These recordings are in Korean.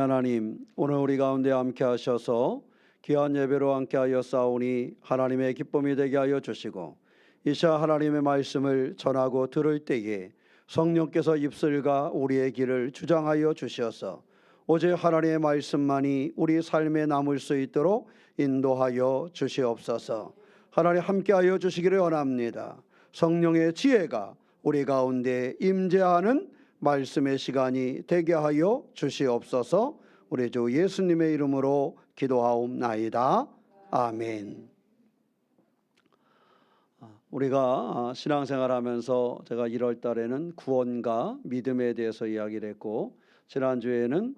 하나님, 오늘 우리 가운데 함께 하셔서 귀한 예배로 함께 하여 싸우니 하나님의 기쁨이 되게 하여 주시고, 이 시간 하나님의 말씀을 전하고 들을 때에 성령께서 입술과 우리의 길을 주장하여 주셔서 오직 하나님의 말씀만이 우리 삶에 남을 수 있도록 인도하여 주시옵소서. 하나님 함께하여 주시기를 원합니다. 성령의 지혜가 우리 가운데 임재하는 말씀의 시간이 되게 하여 주시옵소서. 우리 주 예수님의 이름으로 기도하옵나이다. 아멘. 우리가 신앙생활하면서 제가 1월 달에는 구원과 믿음에 대해서 이야기를 했고, 지난주에는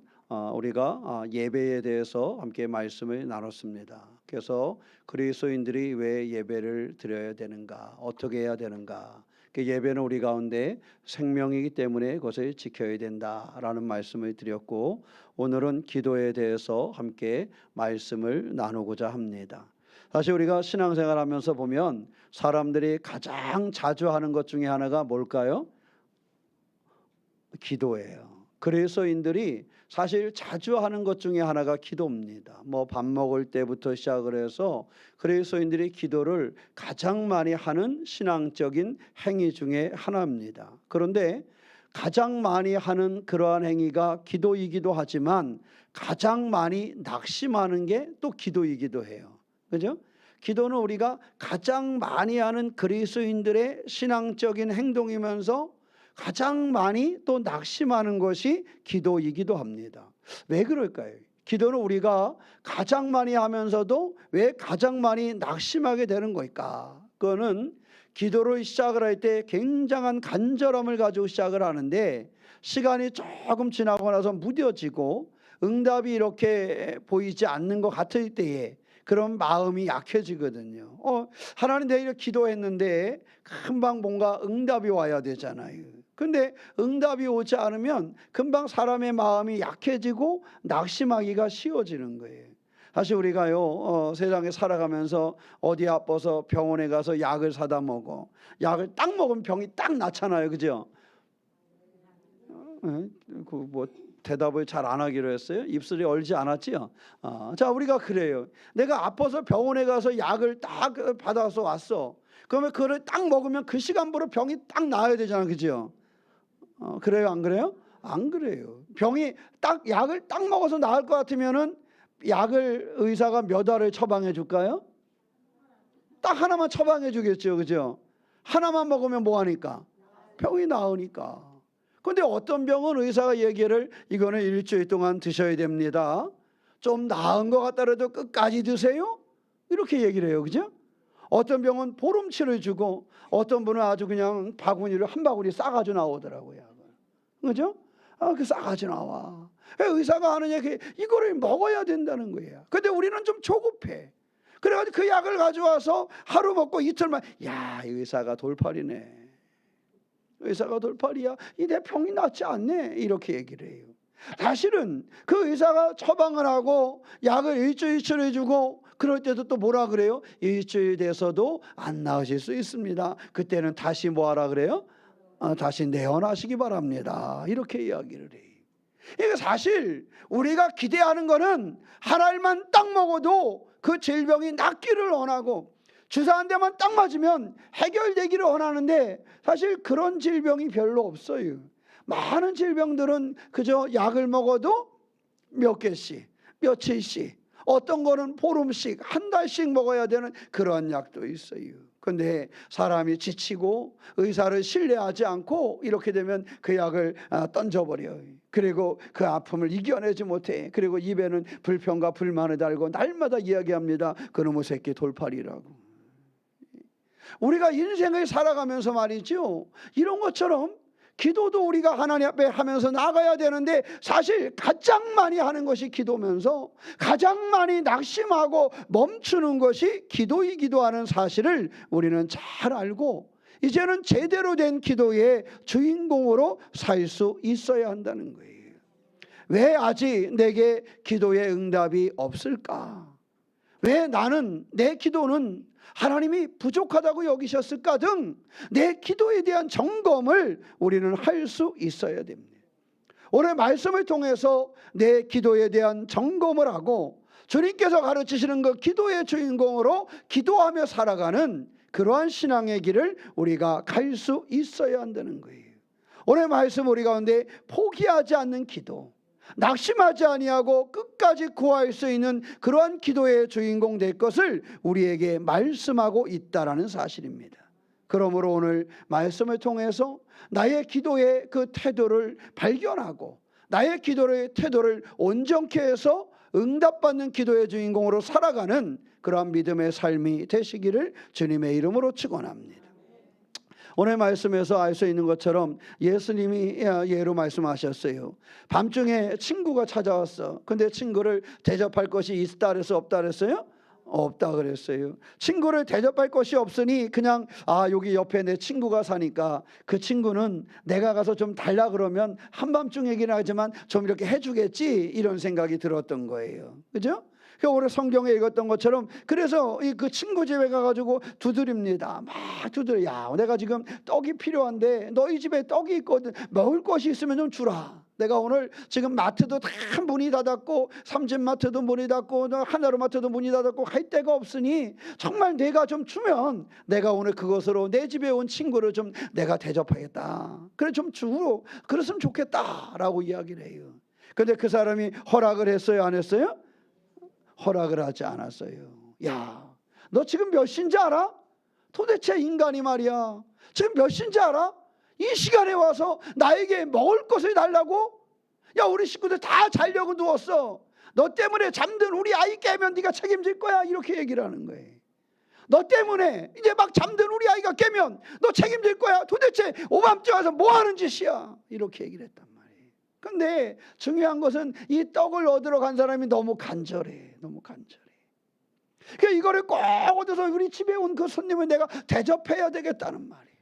우리가 예배에 대해서 함께 말씀을 나눴습니다. 그래서 그리스도인들이 왜 예배를 드려야 되는가, 어떻게 해야 되는가, 그 예배는 우리 가운데 생명이기 때문에 그것을 지켜야 된다라는 말씀을 드렸고, 오늘은 기도에 대해서 함께 말씀을 나누고자 합니다. 사실 우리가 신앙생활하면서 보면 사람들이 가장 자주 하는 것 중에 하나가 뭘까요? 기도예요. 그리스도인들이 사실 자주 하는 것 중에 하나가 기도입니다. 밥 먹을 때부터 시작을 해서 그리스도인들이 기도를 가장 많이 하는 신앙적인 행위 중에 하나입니다. 그런데 가장 많이 하는 그러한 행위가 기도이기도 하지만 가장 많이 낙심하는 게 또 기도이기도 해요. 그죠? 기도는 우리가 가장 많이 하는 그리스도인들의 신앙적인 행동이면서 가장 많이 또 낙심하는 것이 기도이기도 합니다. 왜 그럴까요? 기도는 우리가 가장 많이 하면서도 왜 가장 많이 낙심하게 되는 걸까? 그거는 기도를 시작을 할 때 굉장한 간절함을 가지고 시작을 하는데, 시간이 조금 지나고 나서 무뎌지고 응답이 이렇게 보이지 않는 것 같을 때에 그런 마음이 약해지거든요. 하나님, 내가 기도했는데 금방 뭔가 응답이 와야 되잖아요. 근데 응답이 오지 않으면 금방 사람의 마음이 약해지고 낙심하기가 쉬워지는 거예요. 사실 우리가요, 세상에 살아가면서 어디 아파서 병원에 가서 약을 사다 먹어. 약을 딱 먹으면 병이 딱 낫잖아요. 그죠? 대답을 잘 안 하기로 했어요. 입술이 얼지 않았지요. 자, 우리가 그래요. 내가 아파서 병원에 가서 약을 딱 받아서 왔어. 그러면 그걸 딱 먹으면 그 시간부로 병이 딱 나아야 되잖아. 그죠? 그래요, 안 그래요? 안 그래요. 병이 딱 약을 딱 먹어서 나을 것 같으면은 약을 의사가 몇 알을 처방해 줄까요? 딱 하나만 처방해 주겠죠. 그죠? 하나만 먹으면 뭐 하니까? 병이 나으니까. 근데 어떤 병은 의사가 얘기를 이거는 일주일 동안 드셔야 됩니다. 좀 나은 것 같더라도 끝까지 드세요? 이렇게 얘기를 해요. 그죠? 어떤 병은 보름치를 주고 어떤 분은 아주 그냥 바구니를 한 바구니 싸가지고 나오더라고요. 그죠? 그 싸가지고 나와. 의사가 하는 얘기, 이거를 먹어야 된다는 거예요. 근데 우리는 좀 조급해. 그래가지고 그 약을 가져와서 하루 먹고 이틀만, 야, 이 의사가 돌팔이네. 의사가 돌팔이야. 내 병이 낫지 않네. 이렇게 얘기를 해요. 사실은 그 의사가 처방을 하고 약을 일주일치 해주고 그럴 때도 또 뭐라 그래요? 일주일 돼서도 안 나으실 수 있습니다. 그때는 다시 뭐 하라 그래요? 다시 내원하시기 바랍니다. 이렇게 이야기를 해요. 그러니까 사실 우리가 기대하는 거는 하나님만 딱 먹어도 그 질병이 낫기를 원하고 주사 한 대만 딱 맞으면 해결되기를 원하는데, 사실 그런 질병이 별로 없어요. 많은 질병들은 그저 약을 먹어도 몇 개씩, 며칠씩, 어떤 거는 보름씩, 한 달씩 먹어야 되는 그런 약도 있어요. 근데 사람이 지치고 의사를 신뢰하지 않고 이렇게 되면 그 약을 던져버려요. 그리고 그 아픔을 이겨내지 못해. 그리고 입에는 불평과 불만을 달고 날마다 이야기합니다. 그놈의 새끼 돌팔이라고. 우리가 인생을 살아가면서 말이죠, 이런 것처럼 기도도 우리가 하나님 앞에 하면서 나가야 되는데, 사실 가장 많이 하는 것이 기도면서 가장 많이 낙심하고 멈추는 것이 기도이기도 하는 사실을 우리는 잘 알고, 이제는 제대로 된 기도의 주인공으로 살 수 있어야 한다는 거예요. 왜 아직 내게 기도의 응답이 없을까? 왜 나는, 내 기도는 하나님이 부족하다고 여기셨을까 등 내 기도에 대한 점검을 우리는 할 수 있어야 됩니다. 오늘 말씀을 통해서 내 기도에 대한 점검을 하고 주님께서 가르치시는 그 기도의 주인공으로 기도하며 살아가는 그러한 신앙의 길을 우리가 갈 수 있어야 한다는 거예요. 오늘 말씀 우리 가운데 포기하지 않는 기도, 낙심하지 아니하고 끝까지 구할 수 있는 그러한 기도의 주인공 될 것을 우리에게 말씀하고 있다라는 사실입니다. 그러므로 오늘 말씀을 통해서 나의 기도의 그 태도를 발견하고 나의 기도의 태도를 온전케 해서 응답받는 기도의 주인공으로 살아가는 그러한 믿음의 삶이 되시기를 주님의 이름으로 축원합니다. 오늘 말씀에서 알 수 있는 것처럼 예수님이 예로 말씀하셨어요. 밤중에 친구가 찾아왔어. 근데 친구를 대접할 것이 있다 그래서 없다 그랬어요? 없다 그랬어요. 친구를 대접할 것이 없으니 그냥 여기 옆에 내 친구가 사니까 그 친구는 내가 가서 좀 달라 그러면 한밤중이긴 하지만 좀 이렇게 해주겠지, 이런 생각이 들었던 거예요. 그죠? 오늘 성경에 읽었던 것처럼 그래서 그 친구 집에 가가지고 두드립니다. 막 두드려. 야, 내가 지금 떡이 필요한데 너희 집에 떡이 있거든. 먹을 것이 있으면 좀 주라. 내가 오늘 지금 마트도 다 문이 닫았고 삼진마트도 문이 닫고 하나로마트도 문이 닫았고 할 데가 없으니 정말 내가 좀 주면 내가 오늘 그것으로 내 집에 온 친구를 좀 내가 대접하겠다. 그래 좀 주고 그랬으면 좋겠다라고 이야기를 해요. 근데 그 사람이 허락을 했어요, 안 했어요? 허락을 하지 않았어요. 야, 너 지금 몇 시인지 알아? 도대체 인간이 말이야, 지금 몇 시인지 알아? 이 시간에 와서 나에게 먹을 것을 달라고? 야, 우리 식구들 다 자려고 누웠어. 너 때문에 잠든 우리 아이 깨면 네가 책임질 거야. 이렇게 얘기를 하는 거예요. 너 때문에 이제 막 잠든 우리 아이가 깨면 너 책임질 거야. 도대체 오밤중에 와서 뭐 하는 짓이야. 이렇게 얘기를 했단 말이에요. 근데 중요한 것은 이 떡을 얻으러 간 사람이 너무 간절해. 너무 간절해. 그러니까 이거를 꼭 얻어서 우리 집에 온 그 손님을 내가 대접해야 되겠다는 말이에요.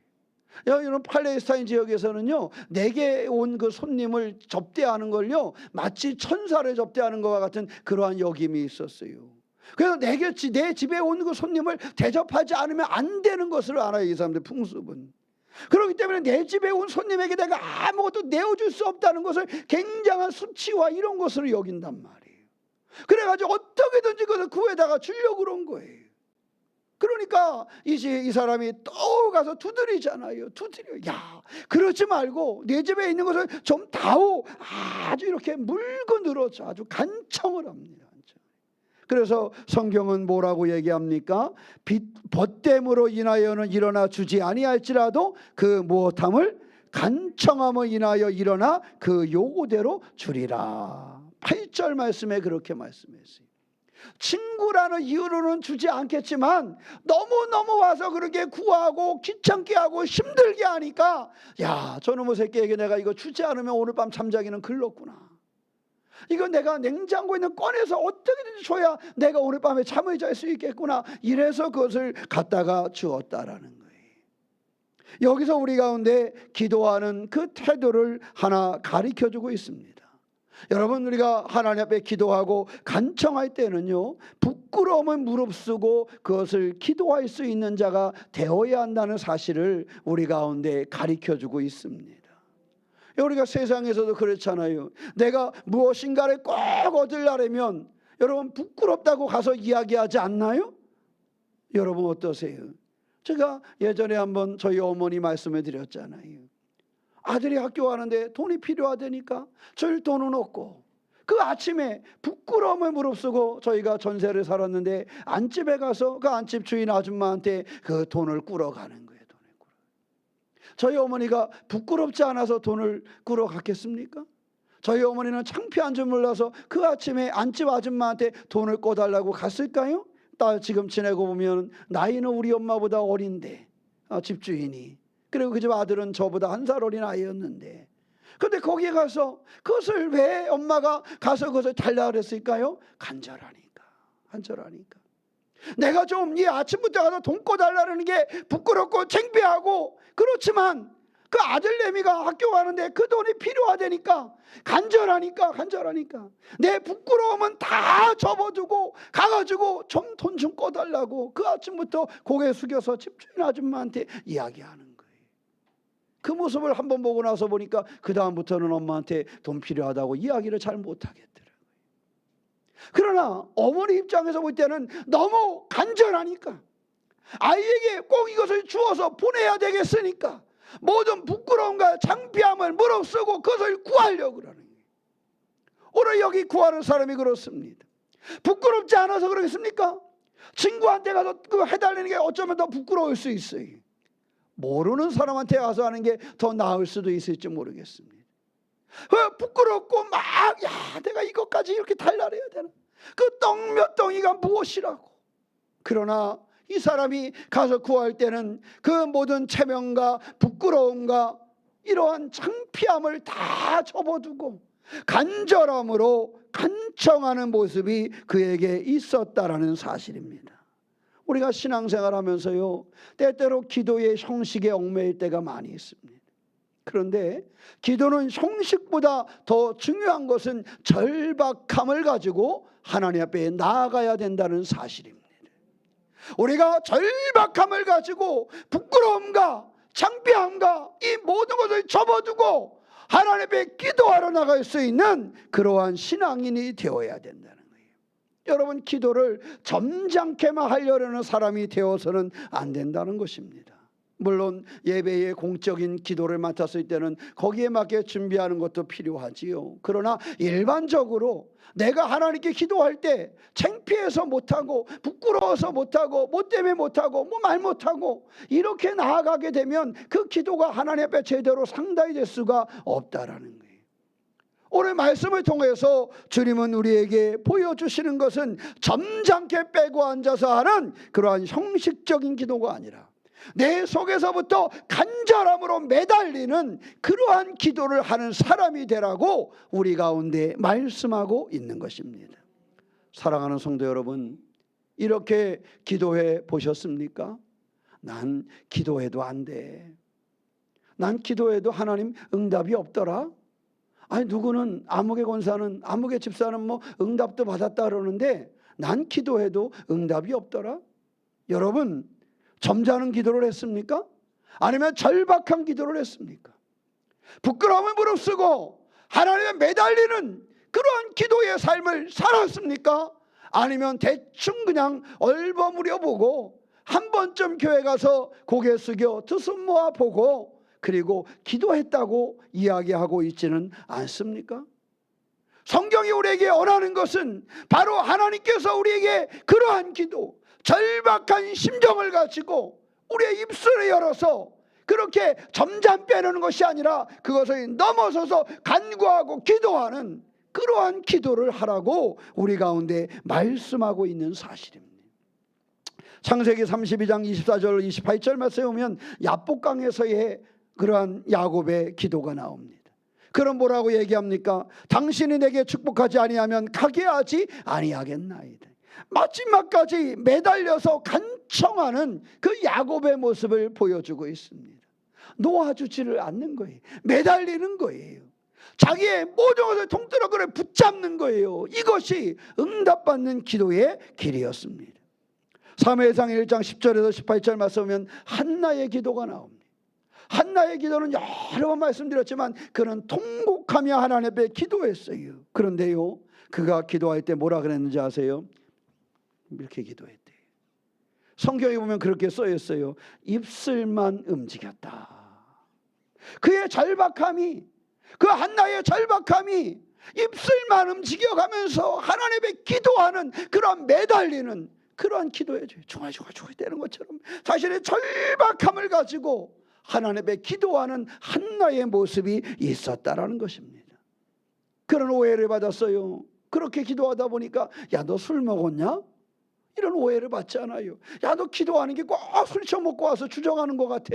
여러분, 팔레스타인 지역에서는요, 내게 온 그 손님을 접대하는 걸요 마치 천사를 접대하는 것과 같은 그러한 여김이 있었어요. 그래서 내 집에 온 그 손님을 대접하지 않으면 안 되는 것을 알아요, 이 사람들 풍습은. 그렇기 때문에 내 집에 온 손님에게 내가 아무것도 내어줄 수 없다는 것을 굉장한 수치와 이런 것으로 여긴단 말이에요. 그래가지고 어떻게든지 그것을 구해다가 주려고 그런 거예요. 그러니까 이제 이 사람이 또 가서 두드리잖아요. 두드려. 야, 그러지 말고 내 집에 있는 것을 좀 다오. 아주 이렇게 물고 늘어져 아주 간청을 합니다. 그래서 성경은 뭐라고 얘기합니까? 벗됨으로 인하여는 일어나 주지 아니할지라도 그 무엇함을 간청함을 인하여 일어나 그 요구대로 주리라. 8절 말씀에 그렇게 말씀했어요. 친구라는 이유로는 주지 않겠지만 너무너무 와서 그렇게 구하고 귀찮게 하고 힘들게 하니까, 야, 저놈의 새끼에게 내가 이거 주지 않으면 오늘 밤 잠자기는 글렀구나. 이거 내가 냉장고에 있는 꺼내서 어떻게든지 줘야 내가 오늘 밤에 잠을 잘 수 있겠구나. 이래서 그것을 갖다가 주었다라는 거예요. 여기서 우리 가운데 기도하는 그 태도를 하나 가르쳐주고 있습니다. 여러분, 우리가 하나님 앞에 기도하고 간청할 때는요, 부끄러움을 무릅쓰고 그것을 기도할 수 있는 자가 되어야 한다는 사실을 우리 가운데 가르쳐주고 있습니다. 우리가 세상에서도 그렇잖아요. 내가 무엇인가를 꼭 얻으려면 여러분 부끄럽다고 가서 이야기하지 않나요? 여러분 어떠세요? 제가 예전에 한번 저희 어머니 말씀을 드렸잖아요. 아들이 학교 가는데 돈이 필요하다니까 줄 돈은 없고, 그 아침에 부끄러움을 무릅쓰고 저희가 전세를 살았는데 안집에 가서 그 안집 주인 아줌마한테 그 돈을 꾸러가는 거예요. 저희 어머니가 부끄럽지 않아서 돈을 꾸러 갔겠습니까? 저희 어머니는 창피한 줄 몰라서 그 아침에 안집 아줌마한테 돈을 꿔달라고 갔을까요? 딸 지금 지내고 보면 나이는 우리 엄마보다 어린데 집주인이, 그리고 그 집 아들은 저보다 1살 어린 아이였는데, 근데 거기에 가서 그것을 왜 엄마가 가서 그것을 달라 그랬을까요? 간절하니까. 내가 좀 이 아침부터 가서 돈 꿔달라는 게 부끄럽고 창피하고 그렇지만 그 아들내미가 학교 가는데 그 돈이 필요하다니까 간절하니까 내 부끄러움은 다 접어두고 가가지고 좀 돈 좀 꿔달라고 그 아침부터 고개 숙여서 집주인 아줌마한테 이야기하는 거예요. 그 모습을 한번 보고 나서 보니까 그 다음부터는 엄마한테 돈 필요하다고 이야기를 잘 못하겠더라고요. 그러나 어머니 입장에서 볼 때는 너무 간절하니까, 아이에게 꼭 이것을 주어서 보내야 되겠으니까 모든 부끄러움과 창피함을 무릅쓰고 그것을 구하려고 그러는 거예요. 오늘 여기 구하는 사람이 그렇습니다. 부끄럽지 않아서 그러겠습니까? 친구한테 가서 그거 해달라는 게 어쩌면 더 부끄러울 수 있어요. 모르는 사람한테 가서 하는 게 더 나을 수도 있을지 모르겠습니다. 부끄럽고 막, 야, 내가 이것까지 이렇게 달라해야 되나? 그 떡 몇 덩이가 무엇이라고. 그러나 이 사람이 가서 구할 때는 그 모든 체면과 부끄러움과 이러한 창피함을 다 접어두고 간절함으로 간청하는 모습이 그에게 있었다라는 사실입니다. 우리가 신앙생활 하면서요, 때때로 기도의 형식에 얽매일 때가 많이 있습니다. 그런데 기도는 형식보다 더 중요한 것은 절박함을 가지고 하나님 앞에 나아가야 된다는 사실입니다. 우리가 절박함을 가지고 부끄러움과 창피함과 이 모든 것을 접어두고 하나님 앞에 기도하러 나갈 수 있는 그러한 신앙인이 되어야 된다는 거예요. 여러분, 기도를 점잖게만 하려는 사람이 되어서는 안 된다는 것입니다. 물론 예배의 공적인 기도를 맡았을 때는 거기에 맞게 준비하는 것도 필요하지요. 그러나 일반적으로 내가 하나님께 기도할 때 창피해서 못하고 부끄러워서 못하고 뭐 때문에 못하고 뭐 말 못하고 이렇게 나아가게 되면 그 기도가 하나님 앞에 제대로 상달이 될 수가 없다라는 거예요. 오늘 말씀을 통해서 주님은 우리에게 보여주시는 것은 점잖게 빼고 앉아서 하는 그러한 형식적인 기도가 아니라 내 속에서부터 간절함으로 매달리는 그러한 기도를 하는 사람이 되라고 우리 가운데 말씀하고 있는 것입니다. 사랑하는 성도 여러분, 이렇게 기도해 보셨습니까? 난 기도해도 안 돼. 난 기도해도 하나님 응답이 없더라. 아니, 누구는 아무개 권사는 아무개 집사는 뭐 응답도 받았다 그러는데 난 기도해도 응답이 없더라. 여러분, 점잖은 기도를 했습니까? 아니면 절박한 기도를 했습니까? 부끄러움을 무릅쓰고 하나님에 매달리는 그러한 기도의 삶을 살았습니까? 아니면 대충 그냥 얼버무려 보고 한 번쯤 교회 가서 고개 숙여 두 손 모아 보고 그리고 기도했다고 이야기하고 있지는 않습니까? 성경이 우리에게 원하는 것은 바로 하나님께서 우리에게 그러한 기도, 절박한 심정을 가지고 우리의 입술을 열어서 그렇게 점잖 빼려는 것이 아니라 그것을 넘어서서 간구하고 기도하는 그러한 기도를 하라고 우리 가운데 말씀하고 있는 사실입니다. 창세기 32장 24절 28절 말씀에 보면 야복강에서의 그러한 야곱의 기도가 나옵니다. 그럼 뭐라고 얘기합니까? 당신이 내게 축복하지 아니하면 가게 하지 아니하겠나이다. 마지막까지 매달려서 간청하는 그 야곱의 모습을 보여주고 있습니다. 놓아주지를 않는 거예요. 매달리는 거예요. 자기의 모든 것을 통틀어 그래 붙잡는 거예요. 이것이 응답받는 기도의 길이었습니다. 사무엘상 1장 10절에서 18절 말씀하면 한나의 기도가 나옵니다. 한나의 기도는 여러 번 말씀드렸지만 그는 통곡하며 하나님 앞에 기도했어요. 그런데요, 그가 기도할 때 뭐라 그랬는지 아세요? 이렇게 기도했대요. 성경에 보면 그렇게 써 있어요. 입술만 움직였다. 그의 절박함이, 그 한나의 절박함이 입술만 움직여가면서 하나님 앞에 기도하는 그런 매달리는 그러한 기도에 중얼중얼 대는 것처럼 자신의 절박함을 가지고 하나님 앞에 기도하는 한나의 모습이 있었다라는 것입니다. 그런 오해를 받았어요. 그렇게 기도하다 보니까 야, 너 술 먹었냐? 이런 오해를 받지 않아요. 야, 너 기도하는 게 꼭 술 처먹고 와서 주정하는 것 같아.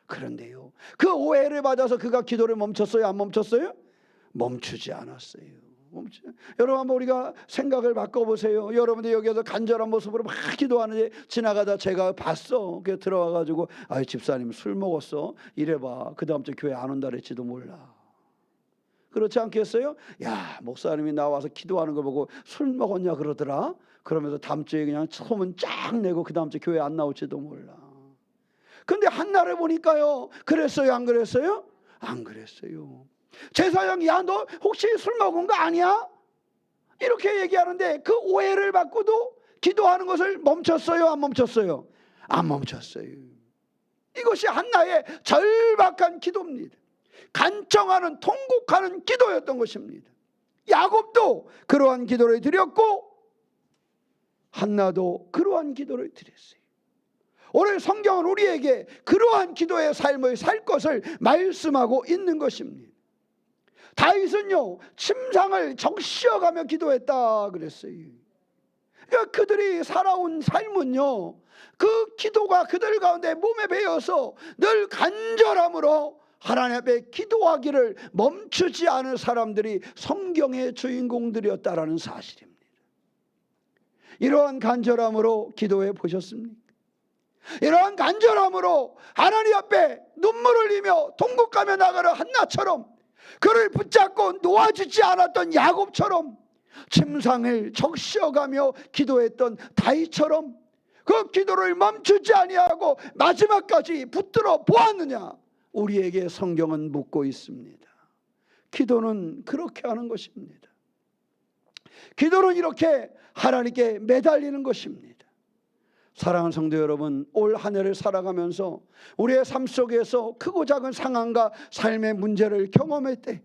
그런데요, 그 오해를 받아서 그가 기도를 멈췄어요? 안 멈췄어요? 멈추지 않았어요. 여러분, 한번 우리가 생각을 바꿔보세요. 여러분들 여기에서 간절한 모습으로 막 기도하는데 지나가다 제가 봤어. 그래서 들어와가지고 아이, 집사님 술 먹었어? 이래봐. 그 다음 주 교회 안 온다 그랬지도 몰라. 그렇지 않겠어요? 야, 목사님이 나와서 기도하는 걸 보고 술 먹었냐 그러더라. 그러면서 다음 주에 그냥 소문 쫙 내고 그 다음 주 교회 안 나올지도 몰라. 근데 한나를 보니까요, 그랬어요, 안 그랬어요? 안 그랬어요. 제사장이 야, 너 혹시 술 먹은 거 아니야? 이렇게 얘기하는데 그 오해를 받고도 기도하는 것을 멈췄어요, 안 멈췄어요? 안 멈췄어요. 이것이 한나의 절박한 기도입니다. 간청하는, 통곡하는 기도였던 것입니다. 야곱도 그러한 기도를 드렸고 한나도 그러한 기도를 드렸어요. 오늘 성경은 우리에게 그러한 기도의 삶을 살 것을 말씀하고 있는 것입니다. 다윗은요, 침상을 적시어가며 기도했다 그랬어요. 그러니까 그들이 살아온 삶은요, 그 기도가 그들 가운데 몸에 배어서 늘 간절함으로 하나님 앞에 기도하기를 멈추지 않은 사람들이 성경의 주인공들이었다라는 사실입니다. 이러한 간절함으로 기도해 보셨습니까? 이러한 간절함으로 하나님 앞에 눈물을 흘리며 통곡하며 나가는 한나처럼, 그를 붙잡고 놓아주지 않았던 야곱처럼, 침상을 적셔가며 기도했던 다윗처럼 그 기도를 멈추지 아니하고 마지막까지 붙들어 보았느냐? 우리에게 성경은 묻고 있습니다. 기도는 그렇게 하는 것입니다. 기도는 이렇게 하나님께 매달리는 것입니다. 사랑하는 성도 여러분, 올 한 해를 살아가면서 우리의 삶 속에서 크고 작은 상황과 삶의 문제를 경험할 때,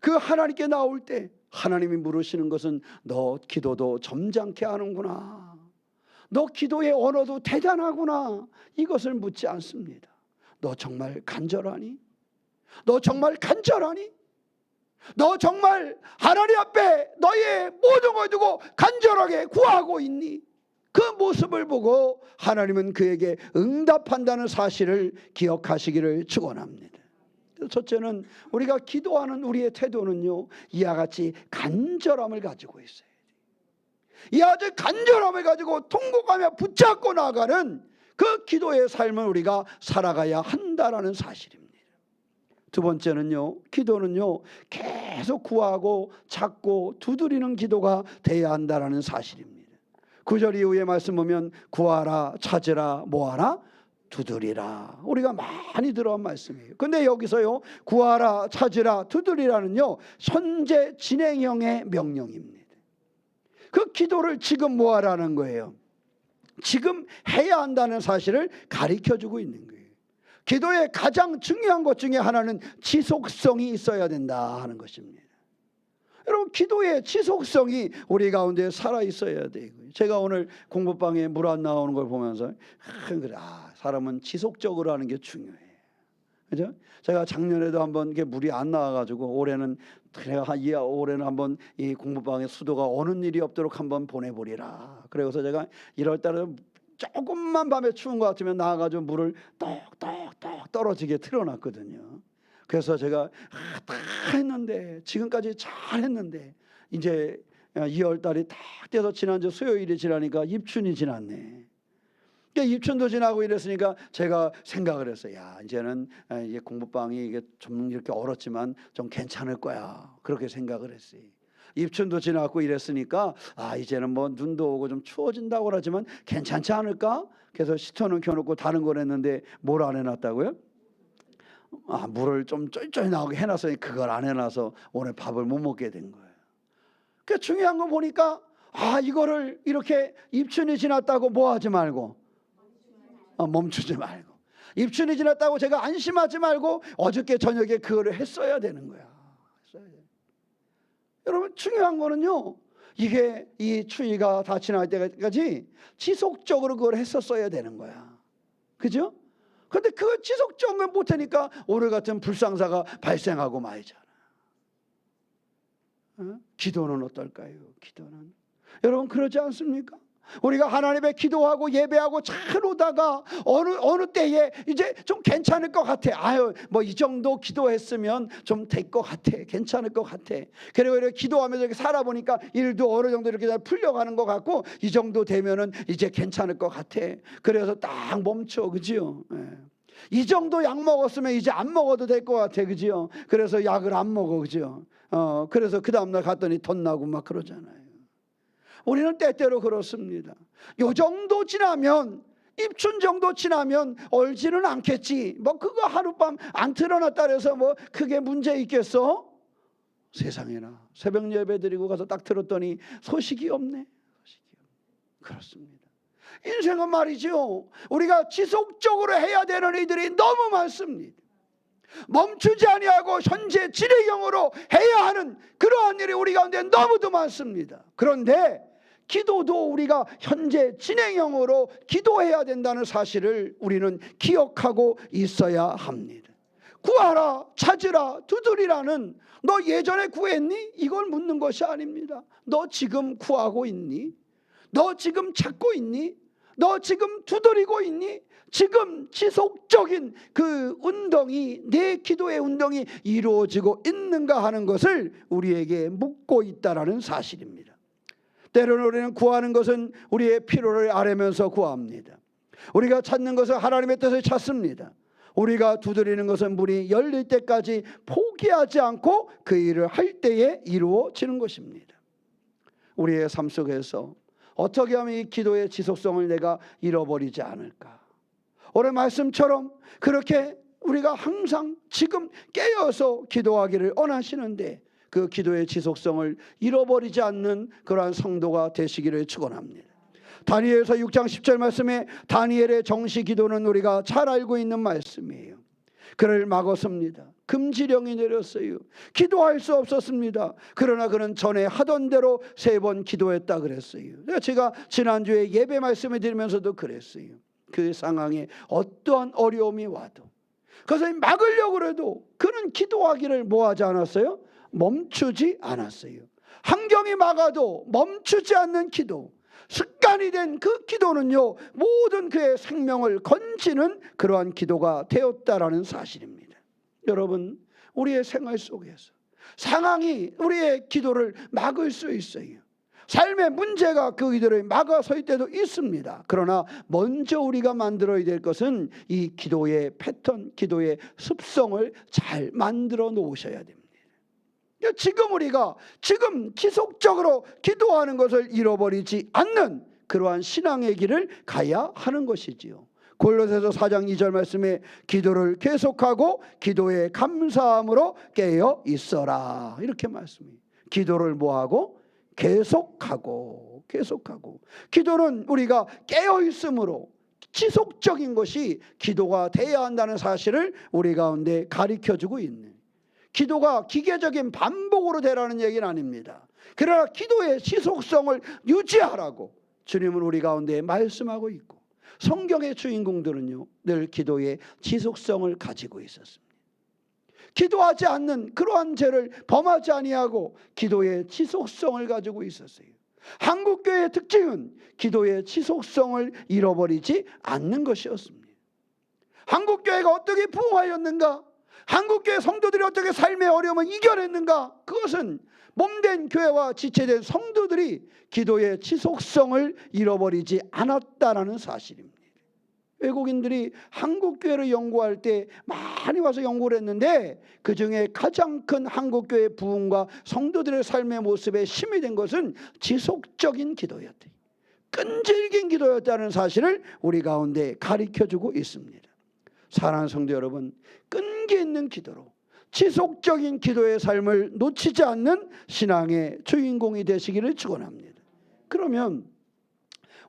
그 하나님께 나올 때 하나님이 물으시는 것은 너 기도도 점잖게 하는구나, 너 기도의 언어도 대단하구나, 이것을 묻지 않습니다. 너 정말 간절하니? 너 정말 간절하니? 너 정말 하나님 앞에 너의 모든 걸 두고 간절하게 구하고 있니? 그 모습을 보고 하나님은 그에게 응답한다는 사실을 기억하시기를 축원합니다. 첫째는 우리가 기도하는 우리의 태도는요, 이와 같이 간절함을 가지고 있어요. 이와 같이 간절함을 가지고 통곡하며 붙잡고 나가는 그 기도의 삶을 우리가 살아가야 한다라는 사실입니다. 두 번째는요, 기도는요, 계속 구하고 찾고 두드리는 기도가 돼야 한다라는 사실입니다. 9절 이후에 말씀 보면 구하라, 찾으라, 뭐하라? 두드리라. 우리가 많이 들어온 말씀이에요. 근데 여기서요, 구하라, 찾으라, 두드리라는요, 현재 진행형의 명령입니다. 그 기도를 지금 뭐하라는 거예요? 지금 해야 한다는 사실을 가르쳐주고 있는 거예요. 기도의 가장 중요한 것 중에 하나는 지속성이 있어야 된다 하는 것입니다. 여러분, 기도의 지속성이 우리 가운데 살아있어야 돼요. 제가 오늘 공부방에 물 안 나오는 걸 보면서 사람은 지속적으로 하는 게 중요해. 그죠? 제가 작년에도 한번 이게 물이 안 나와가지고 올해는 한번 이 공부방에 수도가 오는 일이 없도록 한번 보내보리라. 그래서 제가 1월달에 조금만 밤에 추운 것 같으면 나와가지고 물을 똑똑똑 떨어지게 틀어놨거든요. 그래서 제가 다 했는데, 지금까지 잘 했는데, 이제 2월달이 딱 돼서 지난주 수요일이 지나니까 입춘이 지났네. 입춘도 지나고 이랬으니까 제가 생각을 했어요. 야, 이제는 이제 공부방이 이게 좀 이렇게 얼었지만 좀 괜찮을 거야, 그렇게 생각을 했어요. 입춘도 지나고 이랬으니까 이제는 뭐 눈도 오고 좀 추워진다고 하지만 괜찮지 않을까? 그래서 시터는 켜놓고 다른 걸 했는데 뭘 안 해놨다고요? 물을 좀 쫄쫄 나오게 해놨으니 그걸 안 해놔서 오늘 밥을 못 먹게 된 거예요. 그 중요한 거 보니까 이거를 이렇게 입춘이 지났다고 뭐 하지 말고 멈추지 말고, 입춘이 지났다고 제가 안심하지 말고 어저께 저녁에 그거를 했어야 되는 거야. 여러분, 중요한 거는요, 이게 이 추위가 다 지날 때까지 지속적으로 그걸 했었어야 되는 거야. 그죠? 그런데 그걸 지속적으로 못하니까 오늘 같은 불상사가 발생하고 말이잖아. 기도는 어떨까요? 기도는 여러분 그러지 않습니까? 우리가 하나님의 기도하고 예배하고 잘 오다가 어느 때에 이제 좀 괜찮을 것 같아. 뭐 이 정도 기도했으면 좀 될 것 같아, 괜찮을 것 같아. 그리고 이렇게 기도하면서 이렇게 살아보니까 일도 어느 정도 이렇게 풀려가는 것 같고, 이 정도 되면은 이제 괜찮을 것 같아. 그래서 딱 멈춰, 그지요? 이 정도 약 먹었으면 이제 안 먹어도 될 것 같아, 그지요? 그래서 약을 안 먹어, 그지요? 그래서 그 다음날 갔더니 덧나고 막 그러잖아요. 우리는 때때로 그렇습니다. 요 정도 지나면 입춘 정도 지나면 얼지는 않겠지. 뭐 그거 하룻밤 안 틀어놨다 해서 뭐 그게 문제 있겠어? 세상에나 새벽 예배 드리고 가서 딱 들었더니 소식이 없네. 그렇습니다. 인생은 말이죠, 우리가 지속적으로 해야 되는 일들이 너무 많습니다. 멈추지 아니하고 현재 진행형으로 해야 하는 그러한 일이 우리 가운데 너무도 많습니다. 그런데 기도도 우리가 현재 진행형으로 기도해야 된다는 사실을 우리는 기억하고 있어야 합니다. 구하라, 찾으라, 두드리라는, 너 예전에 구했니? 이걸 묻는 것이 아닙니다. 너 지금 구하고 있니? 너 지금 찾고 있니? 너 지금 두드리고 있니? 지금 지속적인 그 운동이, 내 기도의 운동이 이루어지고 있는가 하는 것을 우리에게 묻고 있다는 사실입니다. 때로는 우리는 구하는 것은 우리의 필요를 아뢰면서 구합니다. 우리가 찾는 것은 하나님의 뜻을 찾습니다. 우리가 두드리는 것은 문이 열릴 때까지 포기하지 않고 그 일을 할 때에 이루어지는 것입니다. 우리의 삶 속에서 어떻게 하면 이 기도의 지속성을 내가 잃어버리지 않을까? 오늘 말씀처럼 그렇게 우리가 항상 지금 깨어서 기도하기를 원하시는데 그 기도의 지속성을 잃어버리지 않는 그러한 성도가 되시기를 축원합니다. 다니엘서 6장 10절 말씀에 다니엘의 정시 기도는 우리가 잘 알고 있는 말씀이에요. 그를 막았습니다. 금지령이 내렸어요. 기도할 수 없었습니다. 그러나 그는 전에 하던 대로 3번 기도했다 그랬어요. 제가 지난주에 예배 말씀을 드리면서도 그랬어요. 그 상황에 어떠한 어려움이 와도 그것을 막으려고 해도 그는 기도하기를 뭐하지 않았어요? 멈추지 않았어요. 환경이 막아도 멈추지 않는 기도, 습관이 된 그 기도는요, 모든 그의 생명을 건지는 그러한 기도가 되었다라는 사실입니다. 여러분, 우리의 생활 속에서 상황이 우리의 기도를 막을 수 있어요. 삶의 문제가 그 기도를 막아설 때도 있습니다. 그러나 먼저 우리가 만들어야 될 것은 이 기도의 패턴, 기도의 습성을 잘 만들어 놓으셔야 됩니다. 지금 우리가 지금 지속적으로 기도하는 것을 잃어버리지 않는 그러한 신앙의 길을 가야 하는 것이지요. 골로새서 4장 2절 말씀에 기도를 계속하고 기도에 감사함으로 깨어 있어라, 이렇게 말씀해요. 기도를 뭐하고? 계속하고. 기도는 우리가 깨어 있음으로 지속적인 것이 기도가 되어야 한다는 사실을 우리 가운데 가르쳐주고 있는, 기도가 기계적인 반복으로 되라는 얘기는 아닙니다. 그러나 기도의 지속성을 유지하라고 주님은 우리 가운데 말씀하고 있고, 성경의 주인공들은요 늘 기도의 지속성을 가지고 있었습니다. 기도하지 않는 그러한 죄를 범하지 아니하고 기도의 지속성을 가지고 있었어요. 한국교회의 특징은 기도의 지속성을 잃어버리지 않는 것이었습니다. 한국교회가 어떻게 부흥하였는가? 한국교회 성도들이 어떻게 삶의 어려움을 이겨냈는가? 그것은 몸된 교회와 지체된 성도들이 기도의 지속성을 잃어버리지 않았다라는 사실입니다. 외국인들이 한국교회를 연구할 때 많이 와서 연구를 했는데 그 중에 가장 큰 한국교회 부흥과 성도들의 삶의 모습에 힘이 된 것은 지속적인 기도였다, 끈질긴 기도였다는 사실을 우리 가운데 가르쳐주고 있습니다. 사랑하는 성도 여러분, 끈기 있는 기도로 지속적인 기도의 삶을 놓치지 않는 신앙의 주인공이 되시기를 축원합니다. 그러면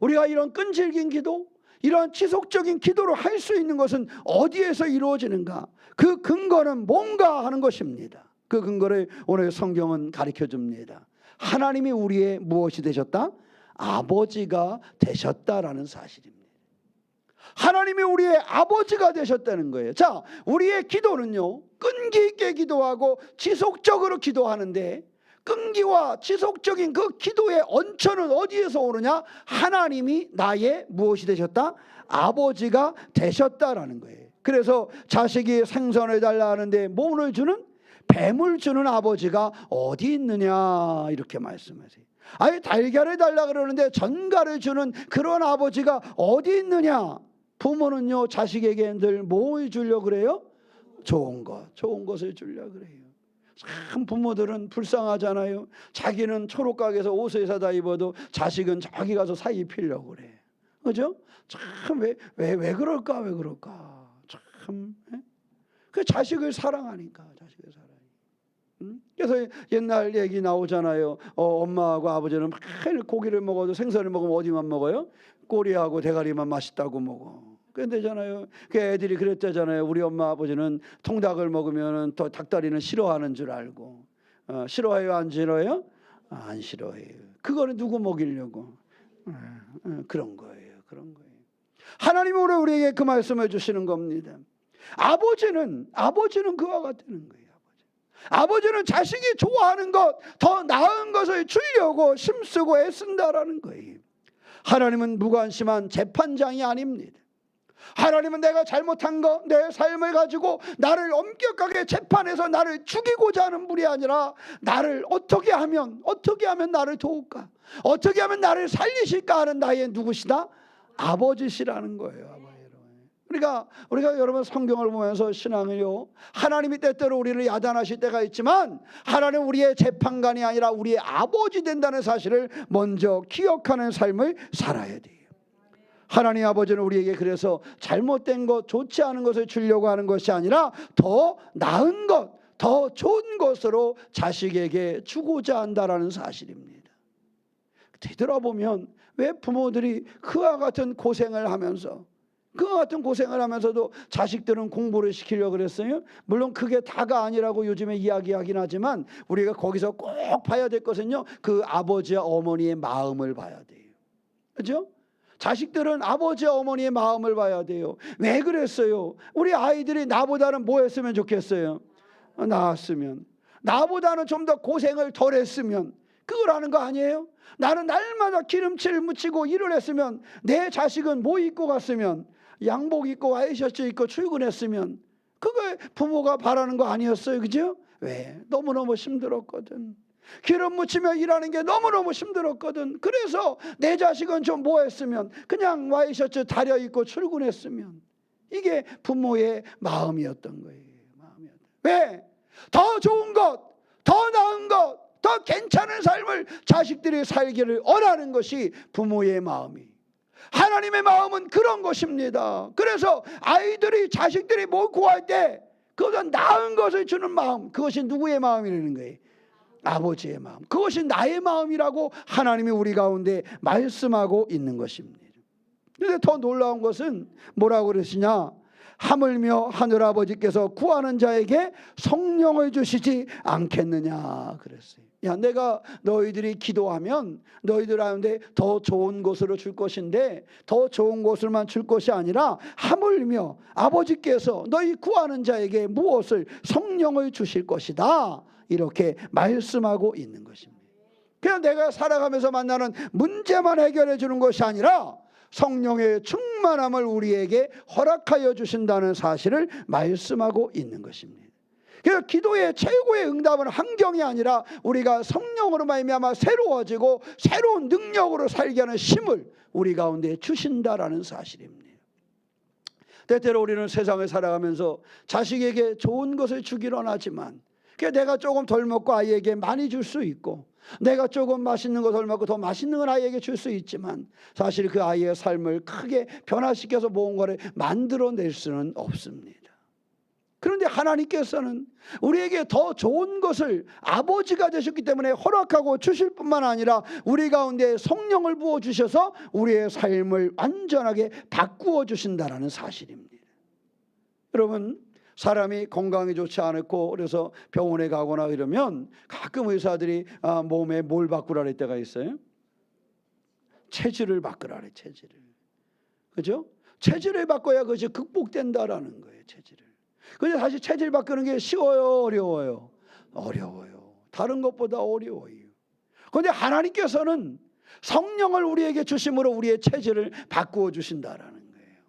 우리가 이런 끈질긴 기도, 이런 지속적인 기도를 할 수 있는 것은 어디에서 이루어지는가? 그 근거는 뭔가 하는 것입니다. 그 근거를 오늘 성경은 가르쳐줍니다. 하나님이 우리의 무엇이 되셨다? 아버지가 되셨다라는 사실입니다. 하나님이 우리의 아버지가 되셨다는 거예요. 자, 우리의 기도는요 끈기 있게 기도하고 지속적으로 기도하는데, 끈기와 지속적인 그 기도의 원천은 어디에서 오느냐? 하나님이 나의 무엇이 되셨다? 아버지가 되셨다라는 거예요. 그래서 자식이 생선을 달라 하는데 뭔을 주는? 뱀을 주는 아버지가 어디 있느냐, 이렇게 말씀하세요. 아니, 달걀을 달라 그러는데 전갈을 주는 그런 아버지가 어디 있느냐? 부모는요 자식에게 늘 뭘 주려고 그래요? 좋은 것을 주려고 그래요. 참 부모들은 불쌍하잖아요. 자기는 초록가게에서 옷을 사다 입어도 자식은 저기 가서 사 입히려고 그래. 그죠? 참 왜 그럴까? 왜 그럴까? 참. 그 자식을 사랑하니까, 자식을 사랑하니까. 그래서 옛날 얘기 나오잖아요. 엄마하고 아버지는 매일 고기를 먹어도 생선을 먹으면 어디만 먹어요? 꼬리하고 대가리만 맛있다고 먹어. 그런데잖아요. 그 애들이 그랬다잖아요. 우리 엄마 아버지는 통닭을 먹으면 더 닭다리는 싫어하는 줄 알고. 싫어해요? 안 싫어해요? 안 싫어해요. 그거는 누구 먹이려고? 그런 거예요. 그런 거예요. 하나님은 우리에게 그 말씀을 주시는 겁니다. 아버지는 그와 같다는 거예요. 아버지는 자식이 좋아하는 것, 더 나은 것을 주려고 힘쓰고 애쓴다라는 거예요. 하나님은 무관심한 재판장이 아닙니다. 하나님은 내가 잘못한 거, 내 삶을 가지고 나를 엄격하게 재판해서 나를 죽이고자 하는 분이 아니라 나를 어떻게 하면 나를 도울까? 어떻게 하면 나를 살리실까 하는 나의 누구시다? 아버지시라는 거예요. 그러니까 우리가 여러분 성경을 보면서 신앙을요, 하나님이 때때로 우리를 야단하실 때가 있지만 하나님은 우리의 재판관이 아니라 우리의 아버지 된다는 사실을 먼저 기억하는 삶을 살아야 돼요. 하나님 아버지는 우리에게 그래서 잘못된 것, 좋지 않은 것을 주려고 하는 것이 아니라 더 나은 것, 더 좋은 것으로 자식에게 주고자 한다라는 사실입니다. 되돌아보면 왜 부모들이 그와 같은 고생을 하면서, 그와 같은 고생을 하면서도 자식들은 공부를 시키려고 그랬어요? 물론 그게 다가 아니라고 요즘에 이야기하긴 하지만 우리가 거기서 꼭 봐야 될 것은요, 그 아버지와 어머니의 마음을 봐야 돼요. 그렇죠? 자식들은 아버지와 어머니의 마음을 봐야 돼요. 왜 그랬어요? 우리 아이들이 나보다는 뭐 했으면 좋겠어요? 나았으면, 나보다는 좀 더 고생을 덜 했으면, 그걸 하는 거 아니에요? 나는 날마다 기름칠 묻히고 일을 했으면, 내 자식은 뭐 입고 갔으면, 양복 입고 와이셔츠 입고 출근했으면, 그걸 부모가 바라는 거 아니었어요? 그죠? 왜? 너무너무 힘들었거든. 기름 묻히며 일하는 게 너무너무 힘들었거든. 그래서 내 자식은 좀 뭐 했으면, 그냥 와이셔츠 다려 입고 출근했으면. 이게 부모의 마음이었던 거예요. 왜? 더 좋은 것, 더 나은 것, 더 괜찮은 삶을 자식들이 살기를 원하는 것이 부모의 마음이. 하나님의 마음은 그런 것입니다. 그래서 아이들이, 자식들이 뭘 구할 때 그보다 나은 것을 주는 마음, 그것이 누구의 마음이라는 거예요? 아버지의 마음. 그것이 나의 마음이라고 하나님이 우리 가운데 말씀하고 있는 것입니다. 그런데 더 놀라운 것은 뭐라고 그러시냐? 하물며 하늘아버지께서 구하는 자에게 성령을 주시지 않겠느냐 그랬어요. 야, 내가 너희들이 기도하면 너희들 하는데 더 좋은 곳으로 줄 것인데, 더 좋은 곳을만 줄 것이 아니라 하물며 아버지께서 너희 구하는 자에게 무엇을? 성령을 주실 것이다, 이렇게 말씀하고 있는 것입니다. 그냥 내가 살아가면서 만나는 문제만 해결해 주는 것이 아니라 성령의 충만함을 우리에게 허락하여 주신다는 사실을 말씀하고 있는 것입니다. 그래서 기도의 최고의 응답은 환경이 아니라 우리가 성령으로 말미암아 새로워지고 새로운 능력으로 살게 하는 힘을 우리 가운데 주신다라는 사실입니다. 때때로 우리는 세상을 살아가면서 자식에게 좋은 것을 주기는 하지만, 내가 조금 덜 먹고 아이에게 많이 줄 수 있고, 내가 조금 맛있는 거 덜 먹고 더 맛있는 걸 아이에게 줄 수 있지만, 사실 그 아이의 삶을 크게 변화시켜서 무언가를 만들어낼 수는 없습니다. 그런데 하나님께서는 우리에게 더 좋은 것을 아버지가 되셨기 때문에 허락하고 주실 뿐만 아니라 우리 가운데 성령을 부어주셔서 우리의 삶을 완전하게 바꾸어 주신다는 사실입니다. 여러분, 사람이 건강이 좋지 않고 그래서 병원에 가거나 이러면 가끔 의사들이 몸에 뭘 바꾸라 할 때가 있어요? 체질을 바꾸라 그래. 체질을. 그죠? 체질을 바꿔야 그것이 극복된다라는 거예요. 체질을. 근데 사실 체질 바꾸는 게 쉬워요, 어려워요? 어려워요. 다른 것보다 어려워요. 그런데 하나님께서는 성령을 우리에게 주심으로 우리의 체질을 바꾸어 주신다라는 거예요.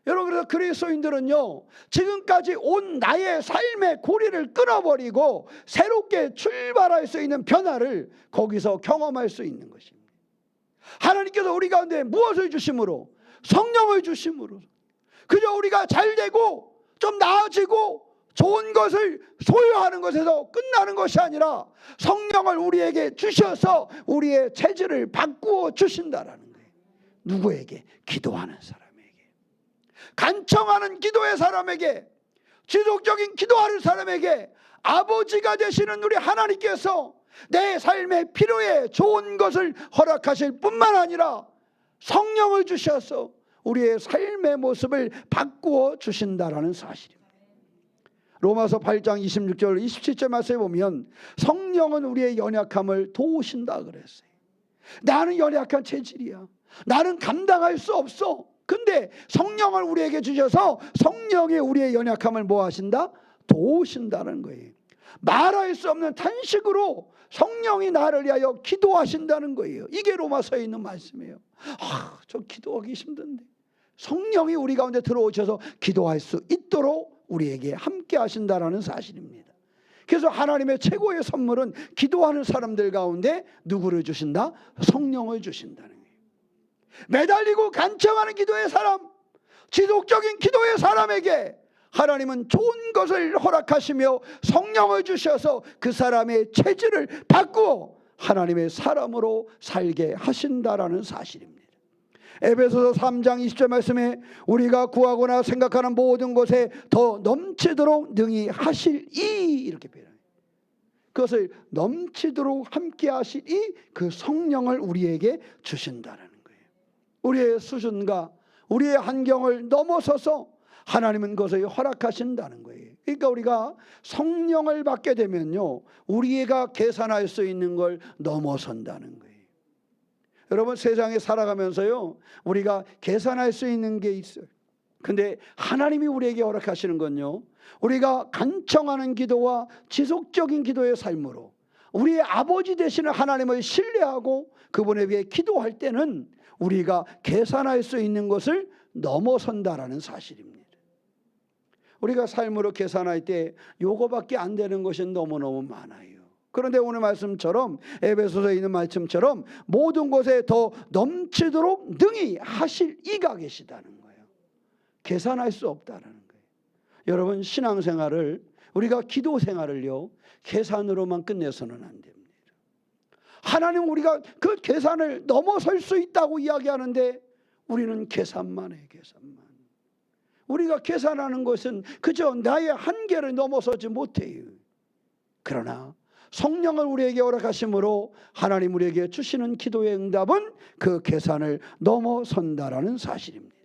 여러분, 그래서 그리스도인들은요, 지금까지 온 나의 삶의 고리를 끊어버리고 새롭게 출발할 수 있는 변화를 거기서 경험할 수 있는 것입니다. 하나님께서 우리 가운데 무엇을 주심으로? 성령을 주심으로. 그저 우리가 잘되고 좀 나아지고 좋은 것을 소유하는 것에서 끝나는 것이 아니라 성령을 우리에게 주셔서 우리의 체질을 바꾸어 주신다라는 거예요. 누구에게? 기도하는 사람에게. 간청하는 기도의 사람에게, 지속적인 기도하는 사람에게 아버지가 되시는 우리 하나님께서 내 삶의 필요에 좋은 것을 허락하실 뿐만 아니라 성령을 주셔서 우리의 삶의 모습을 바꾸어 주신다라는 사실입니다. 로마서 8장 26절 27절 말씀에 보면 성령은 우리의 연약함을 도우신다 그랬어요. 나는 연약한 체질이야. 나는 감당할 수 없어. 근데 성령을 우리에게 주셔서 성령이 우리의 연약함을 뭐 하신다? 도우신다는 거예요. 말할 수 없는 탄식으로 성령이 나를 위하여 기도하신다는 거예요. 이게 로마서에 있는 말씀이에요. 저 기도하기 힘든데 성령이 우리 가운데 들어오셔서 기도할 수 있도록 우리에게 함께 하신다라는 사실입니다. 그래서 하나님의 최고의 선물은 기도하는 사람들 가운데 누구를 주신다? 성령을 주신다는 거예요. 매달리고 간청하는 기도의 사람, 지속적인 기도의 사람에게 하나님은 좋은 것을 허락하시며 성령을 주셔서 그 사람의 체질을 바꾸어 하나님의 사람으로 살게 하신다라는 사실입니다. 에베소서 3장 20절 말씀에 우리가 구하거나 생각하는 모든 것에 더 넘치도록 능히 하시리 이렇게 표현해요. 그것을 넘치도록 함께 하시리 그 성령을 우리에게 주신다는 거예요. 우리의 수준과 우리의 환경을 넘어서서 하나님은 그것을 허락하신다는 거예요. 그러니까 우리가 성령을 받게 되면요, 우리가 계산할 수 있는 걸 넘어선다는 거예요. 여러분, 세상에 살아가면서요, 우리가 계산할 수 있는 게 있어요. 근데 하나님이 우리에게 허락하시는 건요, 우리가 간청하는 기도와 지속적인 기도의 삶으로 우리의 아버지 되시는 하나님을 신뢰하고 그분에 위해 기도할 때는 우리가 계산할 수 있는 것을 넘어선다라는 사실입니다. 우리가 삶으로 계산할 때 요거밖에 안 되는 것이 너무너무 많아요. 그런데 오늘 말씀처럼, 에베소서에 있는 말씀처럼 모든 것에 더 넘치도록 능히 하실 이가 계시다는 거예요. 계산할 수 없다는 거예요. 여러분, 신앙생활을, 우리가 기도생활을요, 계산으로만 끝내서는 안 됩니다. 하나님, 우리가 그 계산을 넘어설 수 있다고 이야기하는데 우리는 계산만 해, 계산만. 우리가 계산하는 것은 그저 나의 한계를 넘어서지 못해요. 그러나 성령을 우리에게 허락하심으로 하나님 우리에게 주시는 기도의 응답은 그 계산을 넘어선다라는 사실입니다.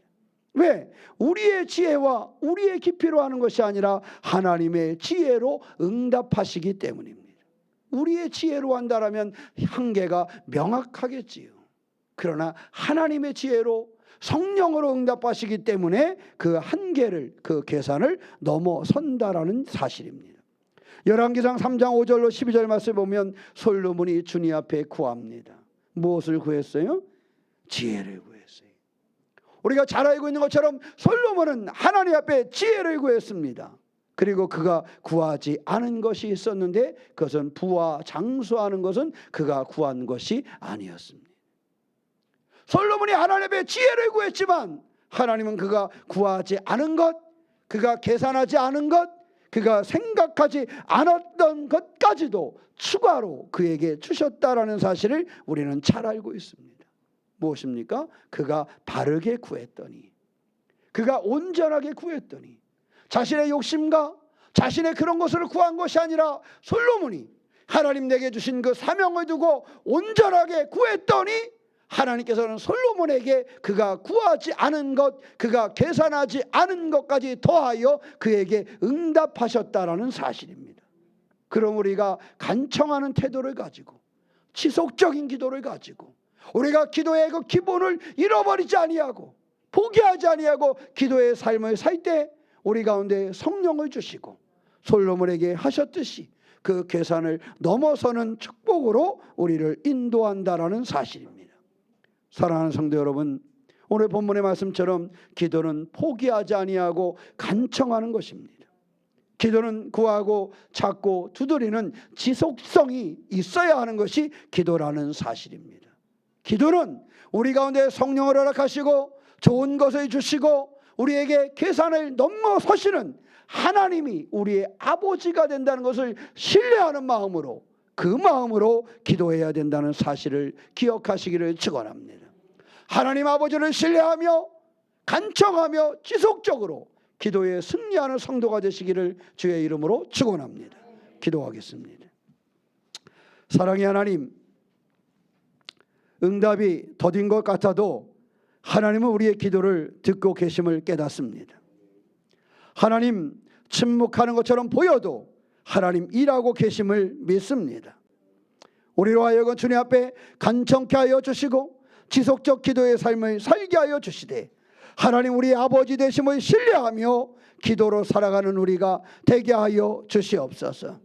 왜? 우리의 지혜와 우리의 깊이로 하는 것이 아니라 하나님의 지혜로 응답하시기 때문입니다. 우리의 지혜로 한다라면 한계가 명확하겠지요. 그러나 하나님의 지혜로 성령으로 응답하시기 때문에 그 한계를, 그 계산을 넘어선다라는 사실입니다. 열왕기상 3장 5절로 12절 말씀을 보면 솔로몬이 주님 앞에 구합니다. 무엇을 구했어요? 지혜를 구했어요. 우리가 잘 알고 있는 것처럼 솔로몬은 하나님 앞에 지혜를 구했습니다. 그리고 그가 구하지 않은 것이 있었는데 그것은 부와 장수하는 것은 그가 구한 것이 아니었습니다. 솔로몬이 하나님 앞에 지혜를 구했지만 하나님은 그가 구하지 않은 것, 그가 계산하지 않은 것, 그가 생각하지 않았던 것까지도 추가로 그에게 주셨다라는 사실을 우리는 잘 알고 있습니다. 무엇입니까? 그가 바르게 구했더니, 그가 온전하게 구했더니, 자신의 욕심과 자신의 그런 것을 구한 것이 아니라 솔로몬이 하나님 내게 주신 그 사명을 두고 온전하게 구했더니 하나님께서는 솔로몬에게 그가 구하지 않은 것, 그가 계산하지 않은 것까지 더하여 그에게 응답하셨다라는 사실입니다. 그럼 우리가 간청하는 태도를 가지고, 지속적인 기도를 가지고, 우리가 기도의 그 기본을 잃어버리지 아니하고 포기하지 아니하고 기도의 삶을 살 때 우리 가운데 성령을 주시고 솔로몬에게 하셨듯이 그 계산을 넘어서는 축복으로 우리를 인도한다라는 사실입니다. 사랑하는 성도 여러분, 오늘 본문의 말씀처럼 기도는 포기하지 아니하고 간청하는 것입니다. 기도는 구하고 찾고 두드리는 지속성이 있어야 하는 것이 기도라는 사실입니다. 기도는 우리 가운데 성령을 허락하시고 좋은 것을 주시고 우리에게 계산을 넘어서시는 하나님이 우리의 아버지가 된다는 것을 신뢰하는 마음으로, 그 마음으로 기도해야 된다는 사실을 기억하시기를 축원합니다. 하나님 아버지를 신뢰하며 간청하며 지속적으로 기도에 승리하는 성도가 되시기를 주의 이름으로 축원합니다. 기도하겠습니다. 사랑의 하나님, 응답이 더딘 것 같아도 하나님은 우리의 기도를 듣고 계심을 깨닫습니다. 하나님, 침묵하는 것처럼 보여도 하나님 일하고 계심을 믿습니다. 우리로 하여금 주님 앞에 간청케 하여 주시고 지속적 기도의 삶을 살게 하여 주시되 하나님 우리의 아버지 되심을 신뢰하며 기도로 살아가는 우리가 되게 하여 주시옵소서.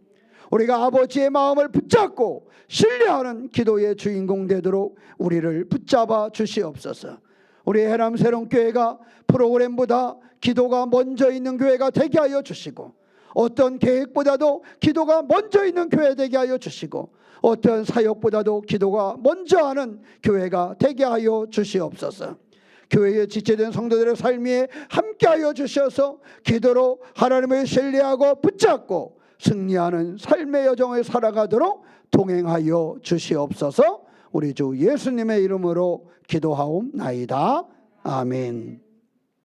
우리가 아버지의 마음을 붙잡고 신뢰하는 기도의 주인공 되도록 우리를 붙잡아 주시옵소서. 우리 해남 새롬교회가 프로그램보다 기도가 먼저 있는 교회가 되게 하여 주시고 어떤 계획보다도 기도가 먼저 있는 교회 되게 하여 주시고 어떤 사역보다도 기도가 먼저 하는 교회가 되게 하여 주시옵소서. 교회에 지체된 성도들의 삶에 함께하여 주셔서 기도로 하나님을 신뢰하고 붙잡고 승리하는 삶의 여정을 살아가도록 동행하여 주시옵소서. 우리 주 예수님의 이름으로 기도하옵나이다. 아멘.